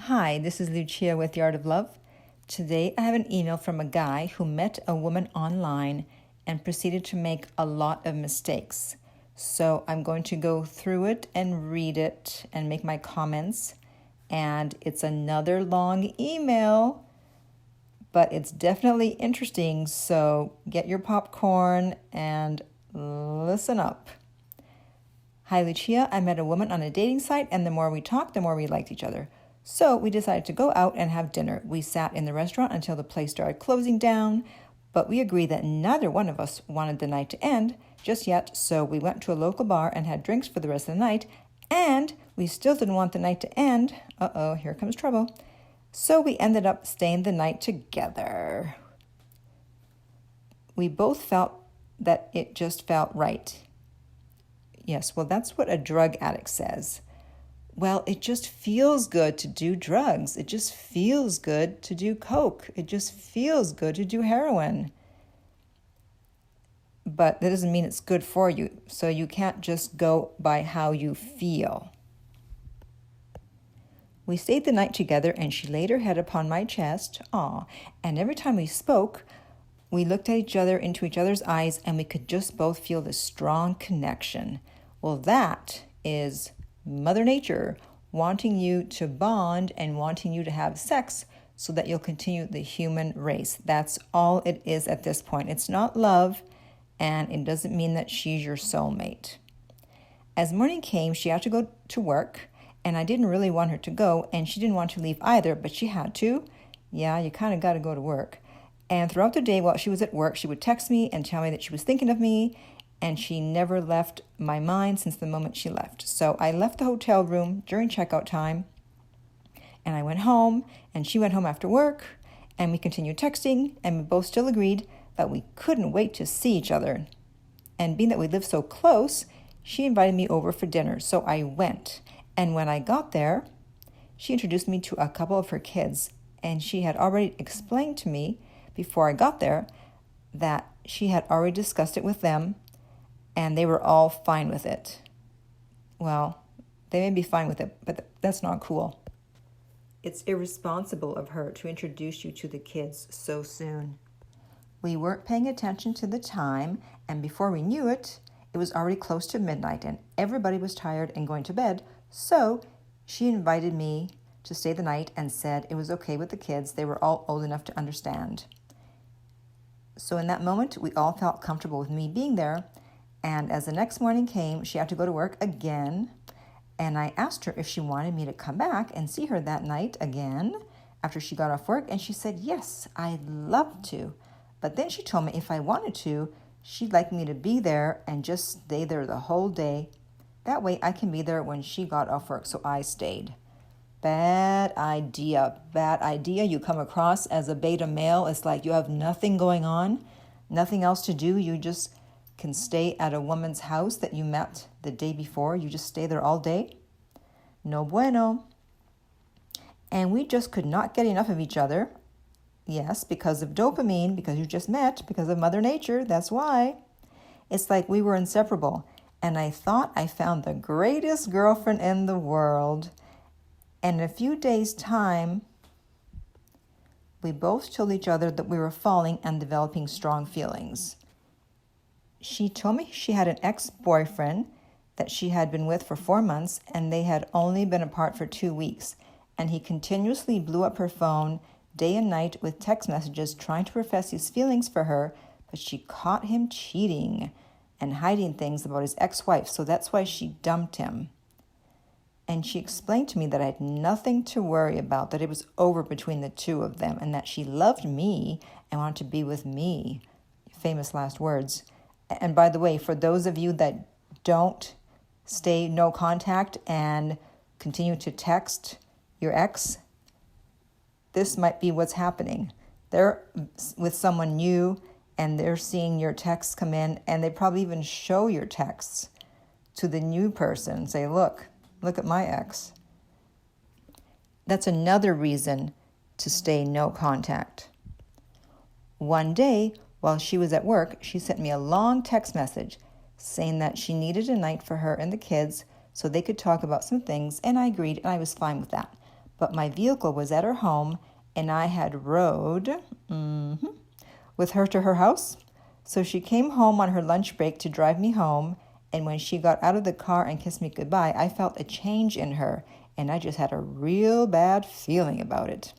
Hi, this is Lucia with The Art of Love. Today I have an email from a guy who met a woman online and proceeded to make a lot of mistakes. So I'm going to go through it and read it and make my comments. And it's another long email, but it's definitely interesting. So get your popcorn and listen up. Hi, Lucia. I met a woman on a dating site, and the more we talked, the more we liked each other. So we decided to go out and have dinner. We sat in the restaurant until the place started closing down, but we agreed that neither one of us wanted the night to end just yet, so we went to a local bar and had drinks for the rest of the night, and we still didn't want the night to end. Uh-oh, here comes trouble. So we ended up staying the night together. We both felt that it just felt right. Yes, well, that's what a drug addict says. Well, it just feels good to do drugs. It just feels good to do coke. It just feels good to do heroin. But that doesn't mean it's good for you. So you can't just go by how you feel. We stayed the night together, and she laid her head upon my chest. And every time we spoke, we looked at each other into each other's eyes, and we could just both feel this strong connection. Well, that is Mother Nature wanting you to bond and wanting you to have sex so that you'll continue the human race. That's all it is at this point. It's not love, and it doesn't mean that she's your soulmate. As morning came, she had to go to work, and I didn't really want her to go, and she didn't want to leave either, but she had to. Yeah, you kind of got to go to work. And throughout the day while she was at work, she would text me and tell me that she was thinking of me, and she never left my mind since the moment she left. So I left the hotel room during checkout time, and I went home, and she went home after work, and we continued texting, and we both still agreed that we couldn't wait to see each other. And being that we lived so close, she invited me over for dinner, so I went. And when I got there, she introduced me to a couple of her kids, and she had already explained to me before I got there that she had already discussed it with them, and they were all fine with it. Well, they may be fine with it, but that's not cool. It's irresponsible of her to introduce you to the kids so soon. We weren't paying attention to the time, and before we knew it, it was already close to midnight, and everybody was tired and going to bed, so she invited me to stay the night and said it was okay with the kids. They were all old enough to understand. So in that moment, we all felt comfortable with me being there. And as the next morning came, she had to go to work again. And I asked her if she wanted me to come back and see her that night again after she got off work. And she said, yes, I'd love to. But then she told me if I wanted to, she'd like me to be there and just stay there the whole day. That way I can be there when she got off work. So I stayed. Bad idea. Bad idea. You come across as a beta male. It's like you have nothing going on, nothing else to do. You just can stay at a woman's house that you met the day before. You just stay there all day. No bueno. And we just could not get enough of each other. Yes, because of dopamine, because you just met, because of Mother Nature. That's why. It's like we were inseparable. And I thought I found the greatest girlfriend in the world. And in a few days' time, we both told each other that we were falling and developing strong feelings. She told me she had an ex-boyfriend that she had been with for 4 months, and they had only been apart for 2 weeks. And he continuously blew up her phone day and night with text messages trying to profess his feelings for her, but she caught him cheating and hiding things about his ex-wife, so that's why she dumped him. And she explained to me that I had nothing to worry about, that it was over between the two of them, and that she loved me and wanted to be with me. Famous last words. And by the way, for those of you that don't stay no contact and continue to text your ex, this might be what's happening. They're with someone new, and they're seeing your texts come in, and they probably even show your texts to the new person and say, look at my ex. That's another reason to stay no contact. One day, while she was at work, she sent me a long text message saying that she needed a night for her and the kids so they could talk about some things, and I agreed, and I was fine with that. but my vehicle was at her home and I had rode with her to her house. So she came home on her lunch break to drive me home, and when she got out of the car and kissed me goodbye, I felt a change in her, and I just had a real bad feeling about it.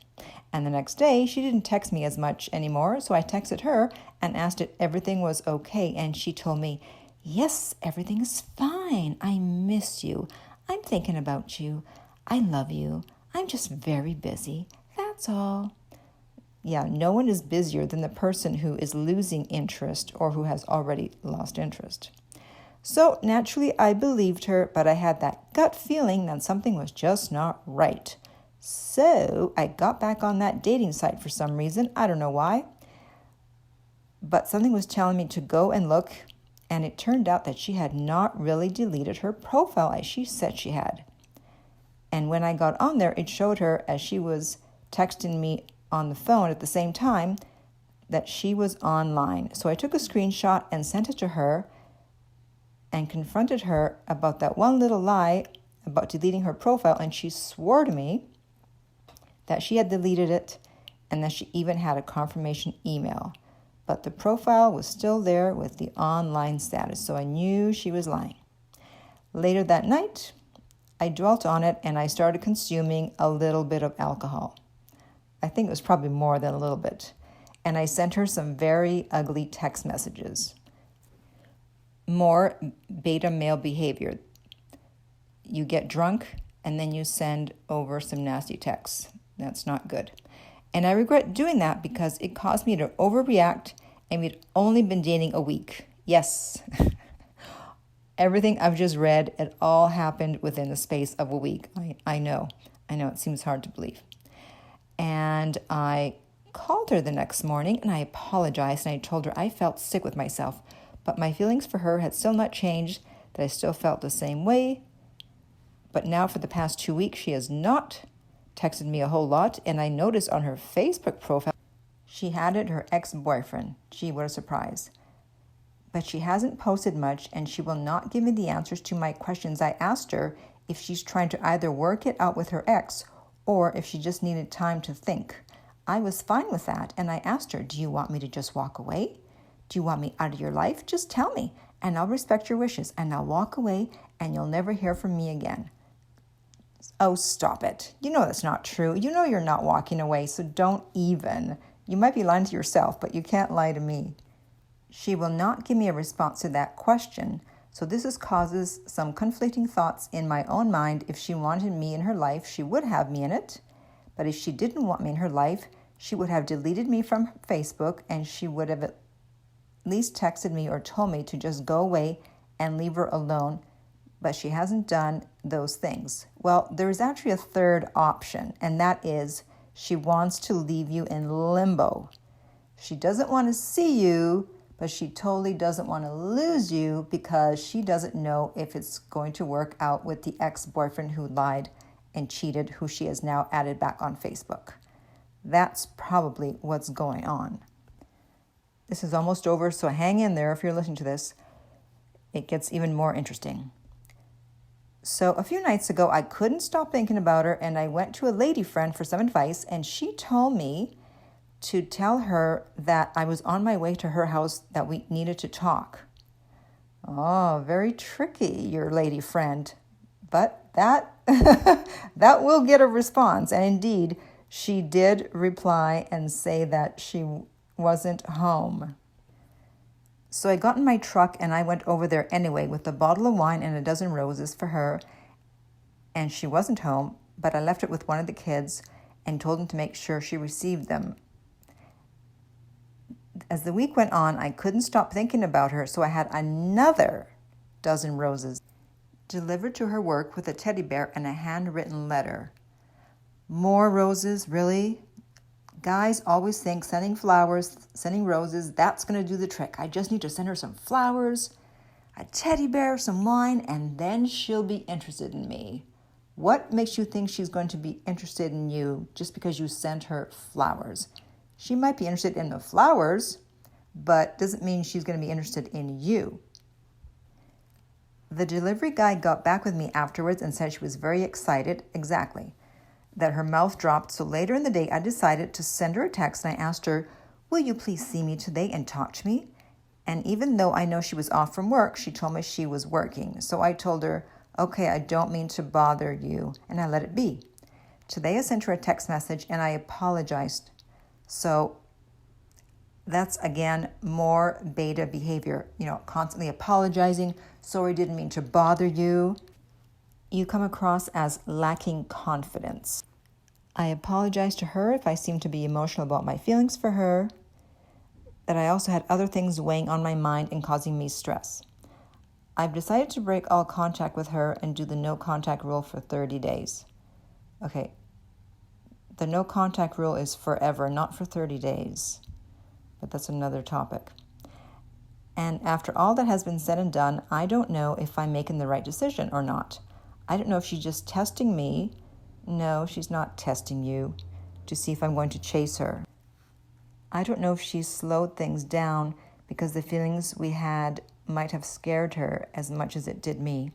And the next day, she didn't text me as much anymore, so I texted her and asked if everything was okay, and she told me, "Yes, everything is fine. I miss you. I'm thinking about you. I love you. I'm just very busy. That's all." Yeah, no one is busier than the person who is losing interest or who has already lost interest. So naturally, I believed her, but I had that gut feeling that something was just not right. So I got back on that dating site for some reason. I don't know why. But something was telling me to go and look, and it turned out that she had not really deleted her profile as she said she had. And when I got on there, it showed her, as she was texting me on the phone at the same time, that she was online. So I took a screenshot and sent it to her and confronted her about that one little lie about deleting her profile, and she swore to me that she had deleted it and that she even had a confirmation email. But the profile was still there with the online status, so I knew she was lying. Later that night, I dwelt on it and I started consuming a little bit of alcohol. I think it was probably more than a little bit. And I sent her some very ugly text messages. More beta male behavior. You get drunk and then you send over some nasty texts. That's not good. And I regret doing that because it caused me to overreact, and we'd only been dating a week. Yes. Everything I've just read, it all happened within the space of a week. I know, it seems hard to believe. And I called her the next morning and I apologized, and I told her I felt sick with myself, but my feelings for her had still not changed, that I still felt the same way. But now for the past 2 weeks, she has not texted me a whole lot, and I noticed on her Facebook profile, she added her ex-boyfriend. Gee, what a surprise. But she hasn't posted much, and she will not give me the answers to my questions. I asked her if she's trying to either work it out with her ex or if she just needed time to think. I was fine with that, and I asked her, "Do you want me to just walk away? Do you want me out of your life? Just tell me, and I'll respect your wishes, and I'll walk away, and you'll never hear from me again." Oh, stop it. You know that's not true. You know you're not walking away, so don't even. You might be lying to yourself, but you can't lie to me. She will not give me a response to that question, so this causes some conflicting thoughts in my own mind. If she wanted me in her life, she would have me in it. But if she didn't want me in her life, she would have deleted me from Facebook, and she would have at least texted me or told me to just go away and leave her alone. But she hasn't done those things. Well, there is actually a third option, and that is she wants to leave you in limbo. She doesn't want to see you, but she totally doesn't want to lose you because she doesn't know if it's going to work out with the ex-boyfriend who lied and cheated, who she has now added back on Facebook. That's probably what's going on. This is almost over, so hang in there if you're listening to this. It gets even more interesting. So a few nights ago, I couldn't stop thinking about her, and I went to a lady friend for some advice, and she told me to tell her that I was on my way to her house, that we needed to talk. Oh, very tricky, your lady friend. But that that will get a response. And indeed, she did reply and say that she wasn't home. So I got in my truck and I went over there anyway with a bottle of wine and a dozen roses for her. And she wasn't home, but I left it with one of the kids and told him to make sure she received them. As the week went on, I couldn't stop thinking about her, so I had another dozen roses delivered to her work with a teddy bear and a handwritten letter. More roses, really? Guys always think sending flowers, sending roses, that's going to do the trick. I just need to send her some flowers, a teddy bear, some wine, and then she'll be interested in me. What makes you think she's going to be interested in you just because you sent her flowers? She might be interested in the flowers, but doesn't mean she's going to be interested in you. The delivery guy got back with me afterwards and said she was very excited. Exactly. that her mouth dropped. So later in the day, I decided to send her a text and I asked her, will you please see me today and talk to me? And even though I know she was off from work, she told me she was working. So I told her, okay, I don't mean to bother you, and I let it be. Today I sent her a text message and I apologized. So that's, again, more beta behavior, constantly apologizing. Sorry, didn't mean to bother you. You come across as lacking confidence. I apologize to her if I seem to be emotional about my feelings for her, that I also had other things weighing on my mind and causing me stress. I've decided to break all contact with her and do the no contact rule for 30 days. Okay, the no contact rule is forever, not for 30 days. But that's another topic. And after all that has been said and done, I don't know if I'm making the right decision or not. I don't know if she's just testing me. No, she's not testing you to see if I'm going to chase her. I don't know if she's slowed things down because the feelings we had might have scared her as much as it did me.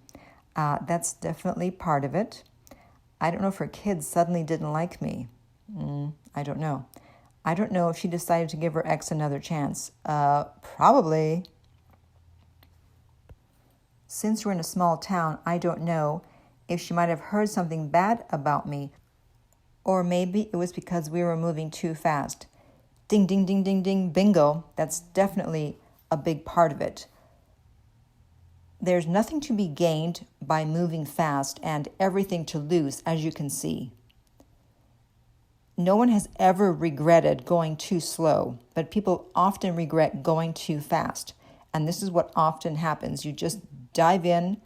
That's definitely part of it. I don't know if her kids suddenly didn't like me. I don't know. I don't know if she decided to give her ex another chance. Probably. Since we're in a small town, I don't know if she might have heard something bad about me, or maybe it was because we were moving too fast. Ding, ding, ding, ding, ding, bingo. That's definitely a big part of it. There's nothing to be gained by moving fast and everything to lose, as you can see. No one has ever regretted going too slow, but people often regret going too fast. And this is what often happens. You just dive in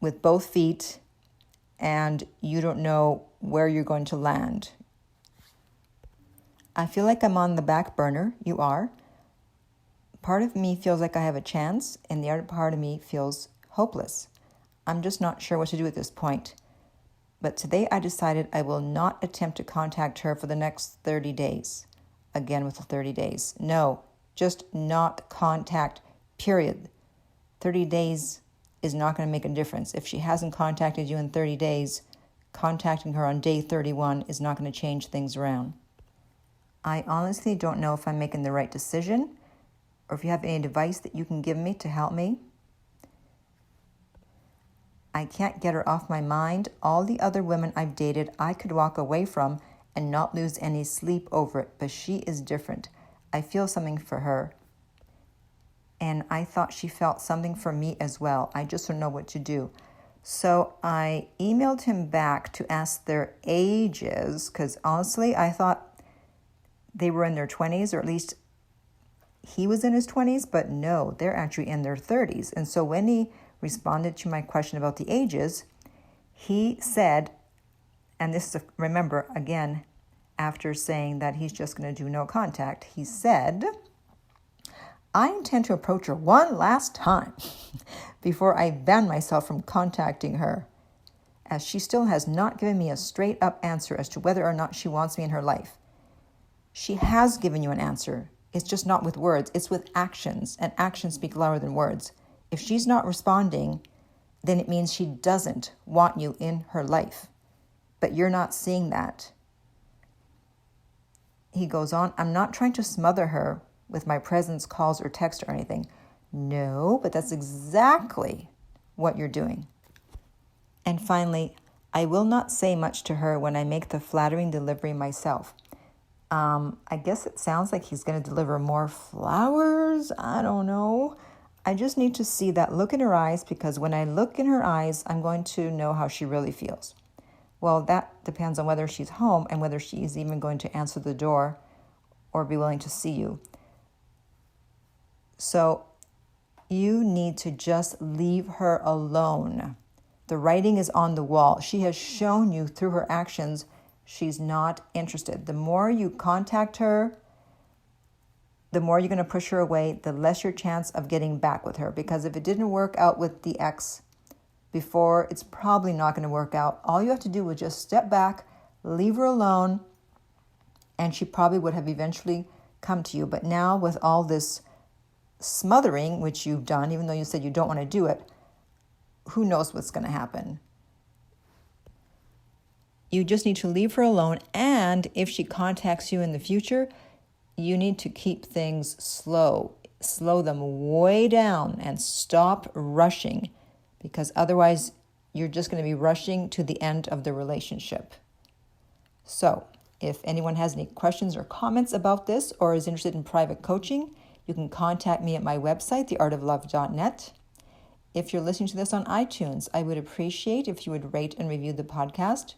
with both feet and you don't know where you're going to land. I feel like I'm on the back burner. You are. Part of me feels like I have a chance, and the other part of me feels hopeless. I'm just not sure what to do at this point. But today I decided I will not attempt to contact her for the next 30 days. Again with the 30 days. No, just not contact, period. 30 days is not going to make a difference. If she hasn't contacted you in 30 days, contacting her on day 31 is not going to change things around. I honestly don't know if I'm making the right decision, or if you have any advice that you can give me to help me. I can't get her off my mind. All the other women I've dated, I could walk away from and not lose any sleep over it, but she is different. I feel something for her. And I thought she felt something for me as well. I just don't know what to do. So I emailed him back to ask their ages, because honestly, I thought they were in their 20s, or at least he was in his 20s, but no, they're actually in their 30s. And so when he responded to my question about the ages, he said, and this is, remember, again, after saying that he's just going to do no contact, he said, I intend to approach her one last time before I ban myself from contacting her, as she still has not given me a straight up answer as to whether or not she wants me in her life. She has given you an answer. It's just not with words. It's with actions, and actions speak louder than words. If she's not responding, then it means she doesn't want you in her life. But you're not seeing that. He goes on, I'm not trying to smother her with my presence, calls, or text or anything. No, but that's exactly what you're doing. And finally, I will not say much to her when I make the flattering delivery myself. I guess it sounds like he's going to deliver more flowers. I don't know. I just need to see that look in her eyes, because when I look in her eyes, I'm going to know how she really feels. Well, that depends on whether she's home and whether she is even going to answer the door or be willing to see you. So you need to just leave her alone. The writing is on the wall. She has shown you through her actions she's not interested. The more you contact her, the more you're going to push her away, the less your chance of getting back with her. Because if it didn't work out with the ex before, it's probably not going to work out. All you have to do is just step back, leave her alone, and she probably would have eventually come to you. But now with all this smothering, which you've done, even though you said you don't want to do it, who knows what's going to happen? You just need to leave her alone. And if she contacts you in the future, you need to keep things slow. Slow them way down and stop rushing, because otherwise you're just going to be rushing to the end of the relationship. So, if anyone has any questions or comments about this or is interested in private coaching, you can contact me at my website, theartoflove.net. If you're listening to this on iTunes, I would appreciate if you would rate and review the podcast.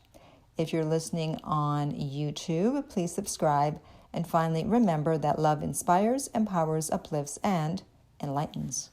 If you're listening on YouTube, please subscribe. And finally, remember that love inspires, empowers, uplifts, and enlightens.